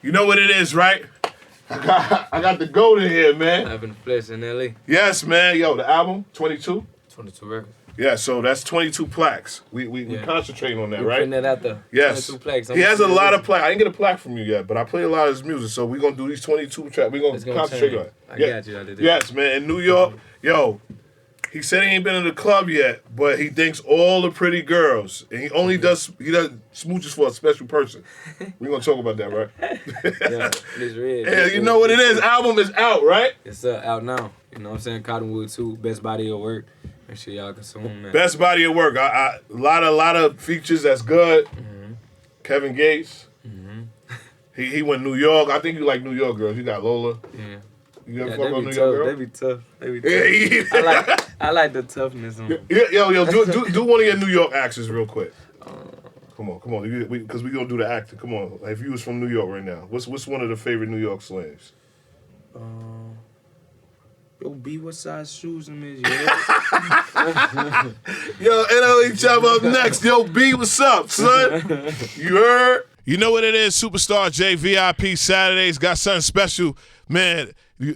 You know what it is, right? I got the GOAT in here, man. I've been blessed in NLE. Yes, man. Yo, the album, 22? 22 records. Yeah, so that's 22 plaques. We concentrate on that, right? Putting that out there. Yes. 22 plaques. He has a lot of plaques. I didn't get a plaque from you yet, but I play a lot of his music, so we're going to do these 22 tracks. We're going to concentrate on it. I got you. I did it. Yes, man. In New York, yo, he said he ain't been in the club yet, but he thinks all the pretty girls, and he does smooches for a special person. We're going to talk about that, right? Yeah, it's real. Yeah, you know what it is. Album is out, right? It's out now. You know what I'm saying? Cottonwood 2, best body of work. Make sure y'all consume, man. Best body of work. A lot of features that's good. Mm-hmm. Kevin Gates. Mm-hmm. He went New York. I think you like New York girls. You got Lola. Yeah. You ever fuck with New York girl? They be tough. Yeah. I like the toughness on them. Yo, do one of your New York accents real quick. Come on, because we gonna do the acting. Come on, if you was from New York right now, what's one of the favorite New York slangs? Yo, B, what size shoes them is? Yo, NLE Choppa up next. Yo, B, what's up, son? You heard? You know what it is, Superstar J VIP Saturdays. Got something special, man.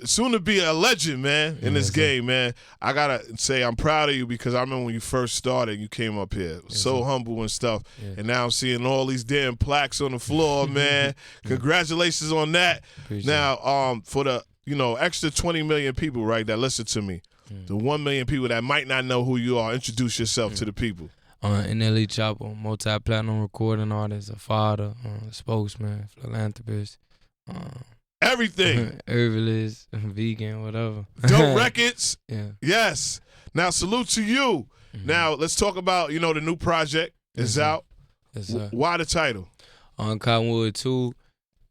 Soon to be a legend, man, in this game, man. I gotta say I'm proud of you because I remember when you first started, you came up here so humble and stuff, and now I'm seeing all these damn plaques on the floor, man. Congratulations on that. Appreciate now, for the extra 20 million people, right, that listen to me, the 1 million people that might not know who you are, introduce yourself to the people. NLE Choppa, multi-platinum recording artist, a father, spokesman, philanthropist. Everything. Herbalist, vegan, whatever. Dope records. Yeah. Yes. Now, salute to you. Mm-hmm. Now, let's talk about, the new project is out. Yes, why the title? On Cottonwood 2,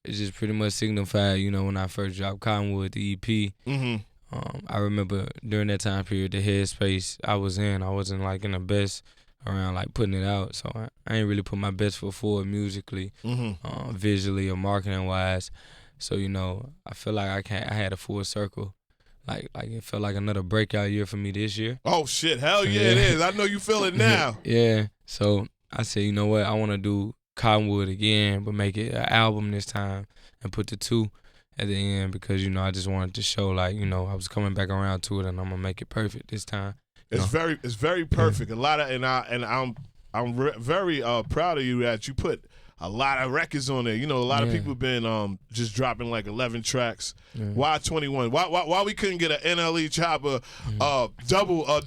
it just pretty much signified, when I first dropped Cottonwood, the EP. Mm-hmm. I remember during that time period, the headspace I was in, I wasn't, in the best around, putting it out. So I ain't really put my best foot forward musically, visually or marketing-wise. So, I feel like I had a full circle. Like it felt like another breakout year for me this year. Oh, shit. Hell yeah, it is. I know you feel it now. Yeah. So I said, you know what? I want to do Cottonwood again, but make it an album this time and put the 2 at the end because, I just wanted to show, I was coming back around to it and I'm going to make it perfect this time. It's very perfect. A lot of, I'm very proud of you that you put a lot of records on there. A lot of people been just dropping 11 tracks. Why 21? Why we couldn't get an NLE Choppa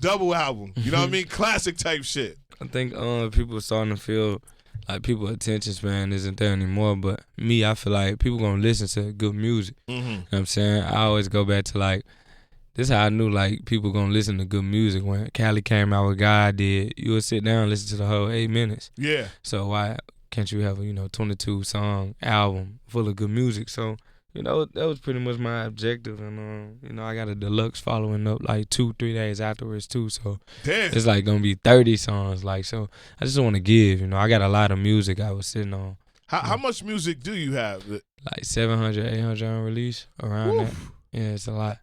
double album? You know what I mean? Classic type shit. I think people are starting to feel like people's attention span isn't there anymore. But me, I feel like people gonna listen to good music. Mm-hmm. You know what I'm saying? I always go back to this is how I knew people gonna listen to good music. When Cali came out with God did, you would sit down and listen to the whole 8 minutes. Yeah. So why can't you have a 22 song album full of good music? So that was pretty much my objective, and I got a deluxe following up 2-3 days afterwards too. So it's gonna be 30 songs. So I just want to give. I got a lot of music I was sitting on. How much music do you have? 700, 800 unreleased around that. Yeah, it's a lot.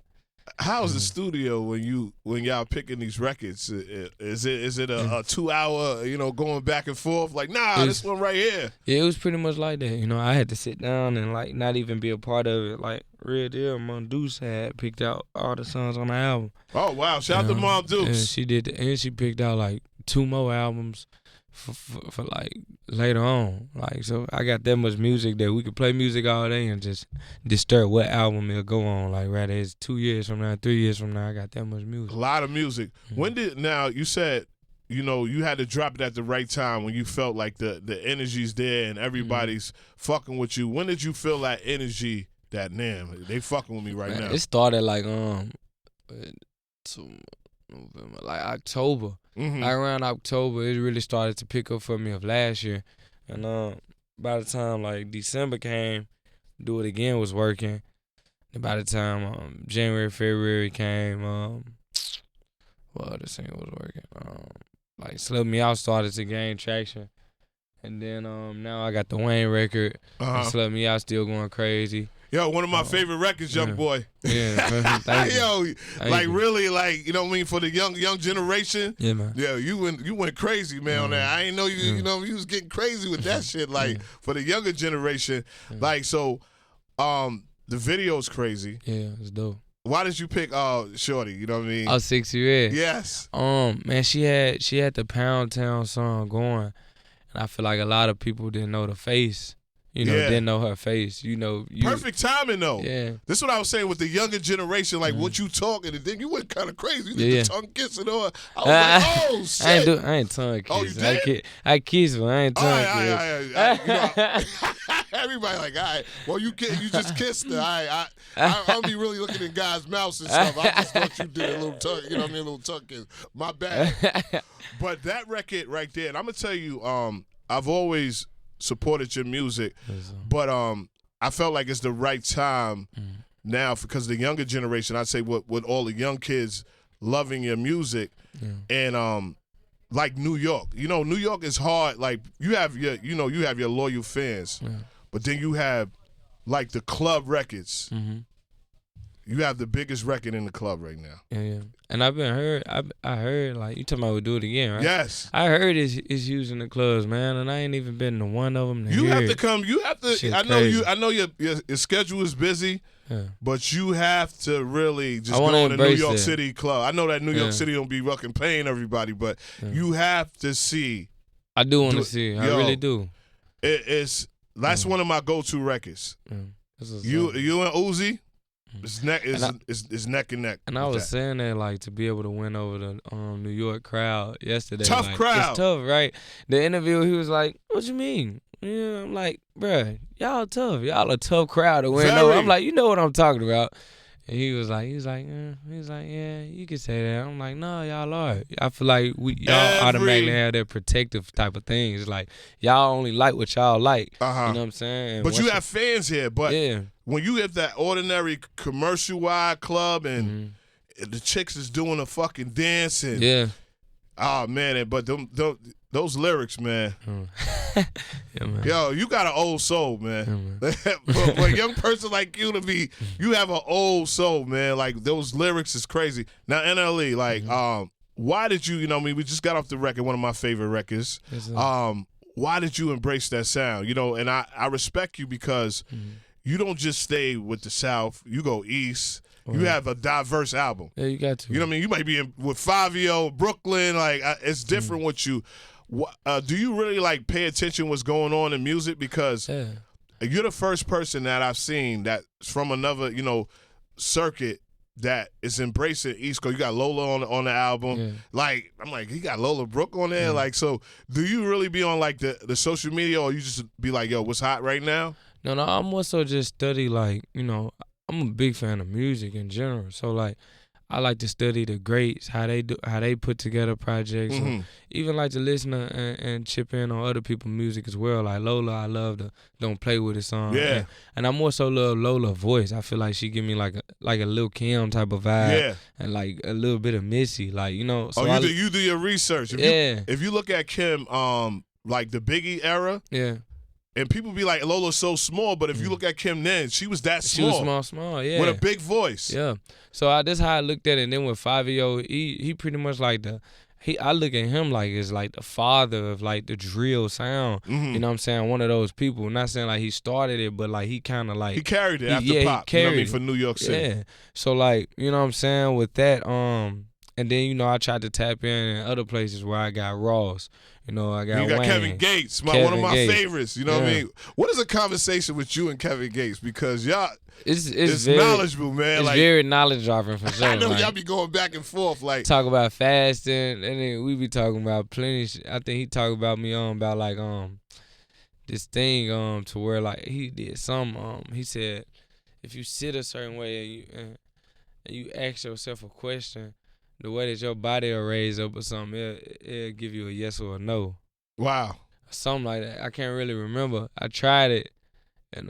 How's the studio when y'all picking these records? Is it a 2 hour going back and forth this one right here? Yeah, it was pretty much like that. I had to sit down and not even be a part of it. Real deal, Mom Deuce had picked out all the songs on the album. Oh wow! Shout out to Mom Deuce. And she did, and she picked out 2 more albums for later on. So I got that much music that we could play music all day and just disturb what album it'll go on. Rather it's 2 years from now, 3 years from now, I got that much music. A lot of music. Mm-hmm. Now you said, you had to drop it at the right time when you felt like the energy's there and everybody's fucking with you. When did you feel that energy that, damn, they fucking with me right now? It started November, October. Mm-hmm. Around October, it really started to pick up for me of last year. And by the time December came, Do It Again was working. And by the time January, February came, this thing was working. Slip Me Out started to gain traction. And then now I got the Wayne record. And Slip Me Out still going crazy. Yo, one of my favorite records, young boy. Yeah, thank you. Yo, Thank you. really, you know what I mean, for the young generation. Yeah, man. Yeah, you went crazy, man, on that. I didn't know you. You know, you was getting crazy with that shit. For the younger generation, so, the video's crazy. Yeah, it's dope. Why did you pick Shorty? You know what I mean? Oh, Sexyy. Yes. Man, she had the Pound Town song going, and I feel like a lot of people didn't know the face. You know, didn't know her face. You know, perfect timing though. Yeah. This is what I was saying with the younger generation, what you talking, and then you went kind of crazy. You did the tongue kissing on. I was like, oh shit. I ain't tongue kissing. Oh, you did? I kiss, but I ain't tongue kissing. Everybody like, all right, well you just kissed her. I don't be really looking in guys' mouths and stuff. I just thought you did a little tongue, you know what I mean, a little tongue kiss. My bad. But that record right there, and I'm gonna tell you, I've always supported your music, but I felt like it's the right time now because the younger generation, I'd say with all the young kids loving your music, and like New York. You know, New York is hard. Like you have your loyal fans, but then you have like the club records. You have the biggest record in the club right now. Yeah. And I heard like you talking about we do it again, right? Yes. I heard it's used in the clubs, man, and I ain't even been to one of them. You have to come. You have to. Shit I know crazy. you. I know your schedule is busy, but you have to really just go in a New York City club. I know that New York City don't be fucking paying everybody, but you have to see. I do want to see. I really do. That's one of my go-to records. You and Uzi. It's neck and neck. And I was saying that like to be able to win over the New York crowd yesterday. Tough crowd. It's tough, right? The interview, he was like, "What you mean?" Yeah, I'm like, "Bruh, y'all tough. Y'all a tough crowd to win over." I'm like, "You know what I'm talking about." And he was like, "Yeah, you can say that." I'm like, "No, y'all are." I feel like y'all automatically have that protective type of things. It's like y'all only like what y'all like. You know what I'm saying? And but you have fans here. But when you hit that ordinary commercial wide club and the chicks is doing a fucking dance and oh man, but those lyrics, man. Yeah, man. Yo, you got an old soul, man. For a young person like you to be, you have an old soul, man. Like those lyrics is crazy. Now NLE, like, why did you? You know, what I mean, we just got off the record, one of my favorite records. Why did you embrace that sound? You know, and I respect you because you don't just stay with the South. You go East. You have a diverse album. Yeah, you got to. You know what I mean? You might be with Fabio, Brooklyn. Like it's different with you. Do you really like pay attention what's going on in music? Because you're the first person that I've seen that's from another, circuit that is embracing East Coast. You got Lola on the album. Yeah. Like I'm like, he got Lola Brooke on there. Like, so do you really be on like the social media, or you just be like, yo, what's hot right now? No, I'm more so just study like, I'm a big fan of music in general. So like I like to study the greats, how they put together projects, or even like to listen to and chip in on other people's music as well. Like Lola, I love the "Don't Play With It" song. Yeah, and I more so love Lola's voice. I feel like she give me like a Lil' Kim type of vibe. Yeah, and like a little bit of Missy, like So you do your research. If you look at Kim, like the Biggie era. Yeah. And people be like, Lola's so small, but if you look at Kim then, she was that small. She was small, yeah. With a big voice. Yeah. So that's how I looked at it. And then with Fabio, he pretty much like I look at him like it's like the father of like the drill sound. You know what I'm saying? One of those people. I'm not saying like he started it, but like he kind of like. He carried it after Pop, he carried you know what I mean, for New York City. Yeah. So like, you know what I'm saying? With that, and then, I tried to tap in other places where I got Ross. I got You got Wayne, Kevin Gates, one of my favorites. You know what I mean? What is a conversation with you and Kevin Gates? Because y'all, it's very knowledgeable, man. It's like, very knowledge dropping for sure. I know y'all be going back and forth. Like talk about fasting, and then we be talking about plenty. I think he talked about me about like this thing to where like he did some he said if you sit a certain way and you ask yourself a question, the way that your body will raise up or something, it'll give you a yes or a no. Wow. Something like that. I can't really remember. I tried it, and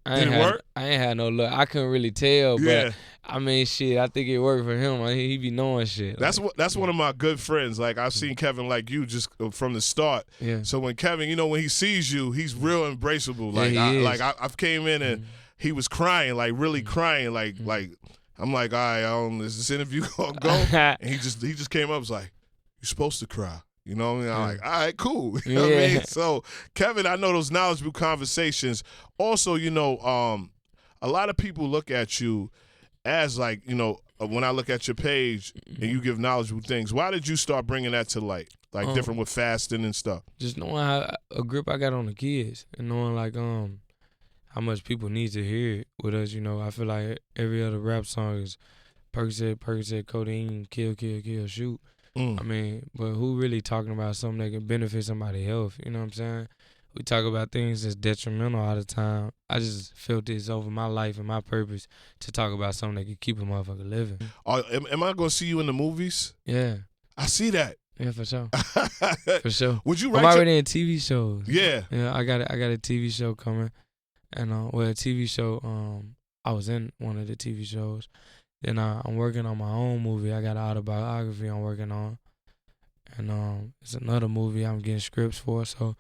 Did it work? I ain't had no luck. I couldn't really tell, but I mean, shit, I think it worked for him. He be knowing shit. That's one of my good friends. Like I've seen Kevin like you just from the start. Yeah. So when Kevin, when he sees you, he's real embraceable. Like I've came in and he was crying, like really crying, like I'm like, all right, is this interview gonna go? And he just came up, was like, you're supposed to cry. You know what I mean? I'm like, all right, cool. You know what I mean? So, Kevin, I know those knowledgeable conversations. Also, you know, a lot of people look at you as like, you know, when I look at your page and you give knowledgeable things, why did you start bringing that to light? Like different with fasting and stuff? Just knowing how a grip I got on the kids and knowing like how much people need to hear it with us, you know. I feel like every other rap song is Percocet, codeine, kill, shoot. I mean, but who really talking about something that can benefit somebody's health? You know what I'm saying? We talk about things that's detrimental all the time. I just felt this over my life and my purpose to talk about something that can keep a motherfucker living. Am I going to see you in the movies? Yeah. I see that. Yeah, for sure. For sure. Would you write I'm already in TV shows. Yeah. Yeah, I got a TV show coming. And a TV show, I was in one of the TV shows. Then I'm working on my own movie. I got an autobiography I'm working on. And it's another movie I'm getting scripts for. So,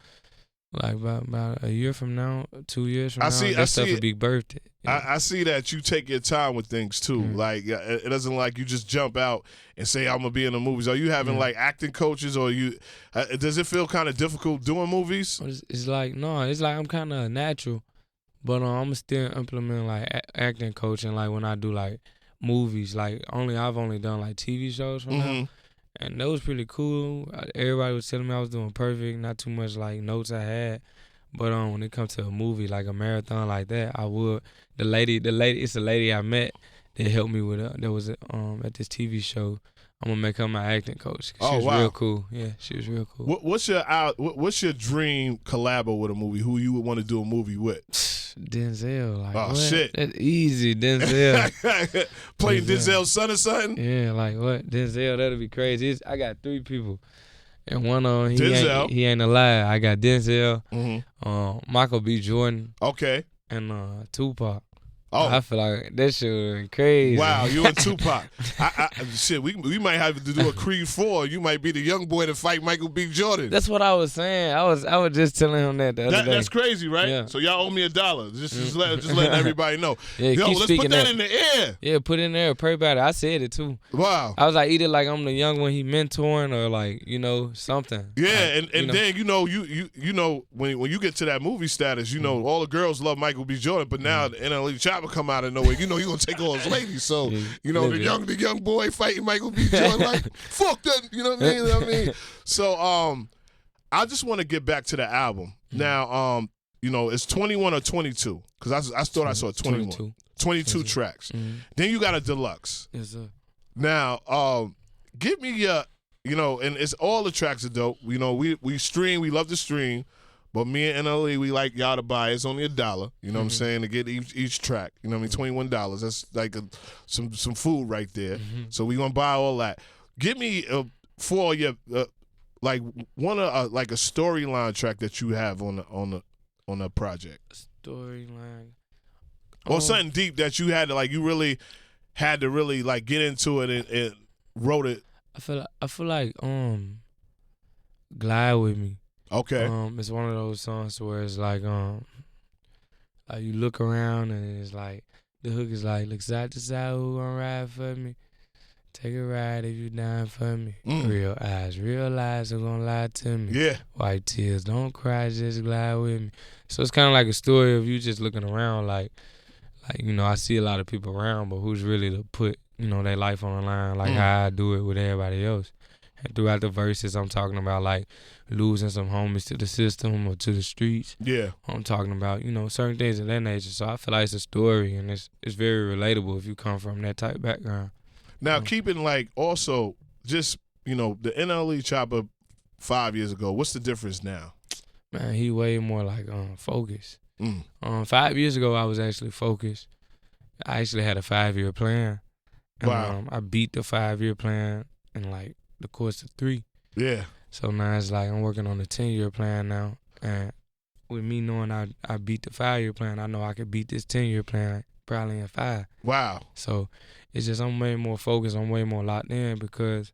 like, about a year from now, 2 years from now, that stuff will be birthed. Yeah. I see that you take your time with things, too. Like, it doesn't like you just jump out and say, I'm going to be in the movies. Are you having, like, acting coaches or does it feel kind of difficult doing movies? It's like, no, it's like I'm kind of natural. But I'm still implementing, like, acting coaching, like, when I do, like, movies. Like, I've only done, like, TV shows from now. And that was pretty cool. Everybody was telling me I was doing perfect, not too much, like, notes I had. But when it comes to a movie, like a marathon like that, I would. The lady, it's a lady I met that helped me with it. That was at this TV show. I'm going to make her my acting coach. She was real cool. Yeah, she was real cool. What's your dream collabo with a movie? Who you would want to do a movie with? Denzel. Like, what? Shit. That's easy, Denzel. Playing Denzel's son or something? Yeah, like what? Denzel, that'll be crazy. I got 3 people. And one on he ain't alive. I got Denzel, Michael B. Jordan. Okay. And Tupac. Oh, I feel like that shit was crazy. Wow, you and Tupac. Shit, we might have to do a Creed 4. You might be the young boy to fight Michael B. Jordan. That's what I was saying. I was just telling him that the other day. That's crazy, right? Yeah. So y'all owe me $1. Just letting everybody know. Yeah, yo, let's put that in the air. Yeah, put it in there. Pray about it. I said it too. Wow. I was like, either like I'm the young one he mentoring or like, you know, something. Yeah, like, and then you know when you get to that movie status, you know all the girls love Michael B. Jordan, but now the NLE Choppa come out of nowhere. You know you're gonna take all his ladies. So you know the young boy fighting Michael B. Jordan like fuck that. You know what I mean? So I just want to get back to the album now. You know it's 21 or 22 because I thought I saw 21. 22 tracks. Then you got a deluxe. Yes, sir. Now give me your and it's all the tracks are dope. You know we stream. We love to stream. But me and NLE, we like y'all to buy. It's only $1. You know what I'm saying, to get each track. You know what I mean, $21. That's like some food right there. So we gonna buy all that. Give me for your like one like a storyline track that you have on the project. Storyline. Or something deep that you had to like. You really had to really like get into it and wrote it. I feel like Glide With Me. Okay. It's one of those songs where it's like you look around and it's like the hook is like, look side to side, who gonna ride for me? Take a ride if you dying for me. Real eyes, real lies, who gonna lie to me? Yeah. White tears, don't cry, just glide with me. So it's kind of like a story of you just looking around like I see a lot of people around, but who's really to put their life on the line like how I do it with everybody else. And throughout the verses, I'm talking about like losing some homies to the system or to the streets. Yeah. I'm talking about, certain things of that nature. So I feel like it's a story and it's very relatable if you come from that type of background. Now, keeping like also just, the NLE Choppa 5 years ago, what's the difference now? Man, he way more like focused. 5 years ago, I was actually focused. I actually had a 5-year plan. And, wow. I beat the 5-year plan in like the course of 3. Yeah. So now it's like I'm working on a 10-year plan now. And with me knowing I beat the 5-year plan, I know I could beat this 10-year plan probably in 5. Wow. So it's just I'm way more focused. I'm way more locked in because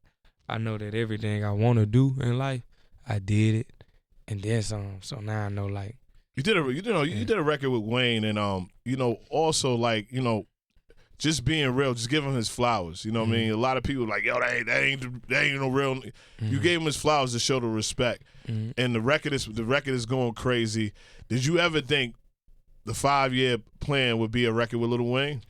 I know that everything I want to do in life, I did it and then some. So now I know like You did a record with Wayne, and also like just being real, just give him his flowers. You know what I mean? A lot of people like, yo, that ain't no real. You gave him his flowers to show the respect, and the record is going crazy. Did you ever think the 5-year plan would be a record with Lil Wayne?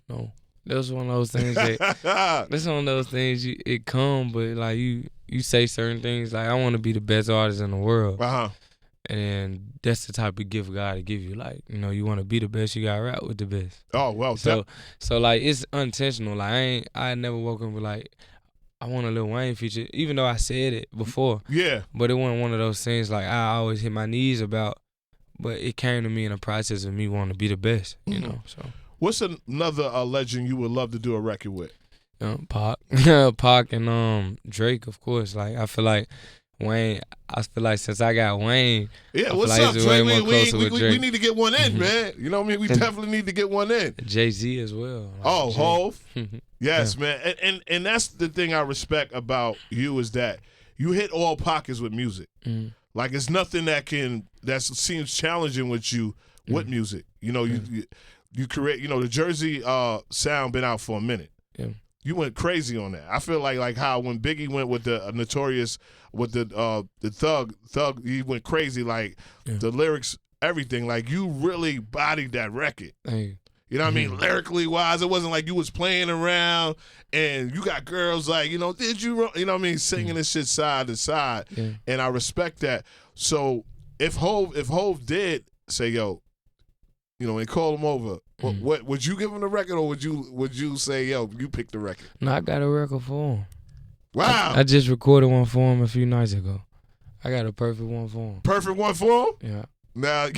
No, that was one of those things. That's one of those things. It come, but like you say certain things like I want to be the best artist in the world. And that's the type of gift God to give you. Like, you want to be the best, you got to rap with the best. Oh, well. So like, it's unintentional. Like, I never woke up with, like, I want a Lil Wayne feature, even though I said it before. Yeah. But it wasn't one of those things, like, I always hit my knees about. But it came to me in a process of me wanting to be the best, so. What's another legend you would love to do a record with? Pac. Pac and Drake, of course. Like, I feel like Wayne, since I got Wayne, what's up, Trey? We need to get one in, man. You know what I mean? We definitely need to get one in. Jay-Z as well. Like Hov. Yes, man. And that's the thing I respect about you is that you hit all pockets with music. Like it's nothing that seems challenging with you with music. You create. The Jersey sound been out for a minute. Yeah. You went crazy on that. I feel like how when Biggie went with the Notorious with the Thug, he went crazy. Like the lyrics, everything. Like you really bodied that record. Hey. You know what I mean? Lyrically wise, it wasn't like you was playing around and you got girls like, did you know what I mean, singing this shit side to side. Yeah. And I respect that. So if Hov did say, yo, and call him over, what would you give him the record, or would you say, yo, you pick the record? No, I got a record for him. Wow. I just recorded one for him a few nights ago. I got a perfect one for him. Perfect one for him? Yeah. Now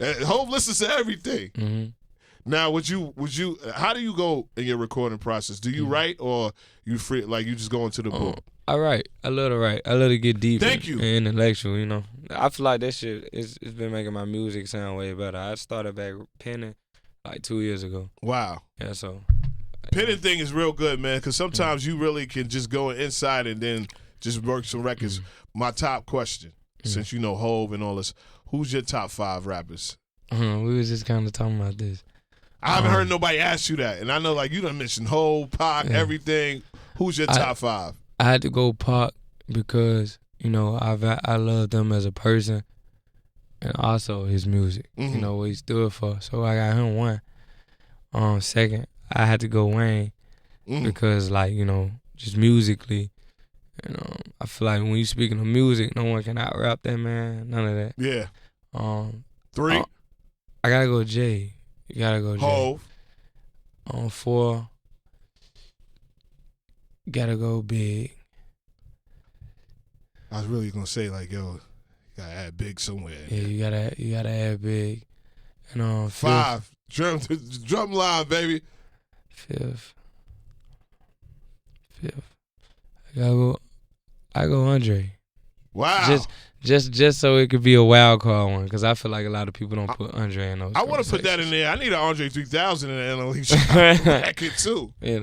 Hov listens to everything. Mm-hmm. Now, would you? How do you go in your recording process? Do you write, or you free? Like you just go into the book? I write. I love to write. I love to get deep. Thank you. And intellectual. I feel like that shit it's been making my music sound way better. I started back penning like 2 years ago. Wow. Yeah. So penning thing is real good, man. Because sometimes you really can just go inside and then just work some records. My top question, since you know Hov and all this, who's your top 5 rappers? We was just kind of talking about this. I haven't heard nobody ask you that, and I know like you done mentioned Hov, Pac, everything. Who's your top 5? I had to go Pac because I love them as a person, and also his music. What he stood for. So I got him one. Second, I had to go Wayne because just musically, I feel like when you speaking of music, no one can out rap that man. None of that. Yeah. 3. I gotta go Jay. You gotta go Jay. Hov. 4. Gotta go Big. I was really gonna say like, yo, you gotta add Big somewhere. Yeah, you gotta add Big. And 5. Drum line, baby. 5th. I go Andre. Wow. Just so it could be a wild card one, because I feel like a lot of people don't put Andre in those. I want to put that in there. I need an Andre 3000 in the NLE Choppa record too. Yeah,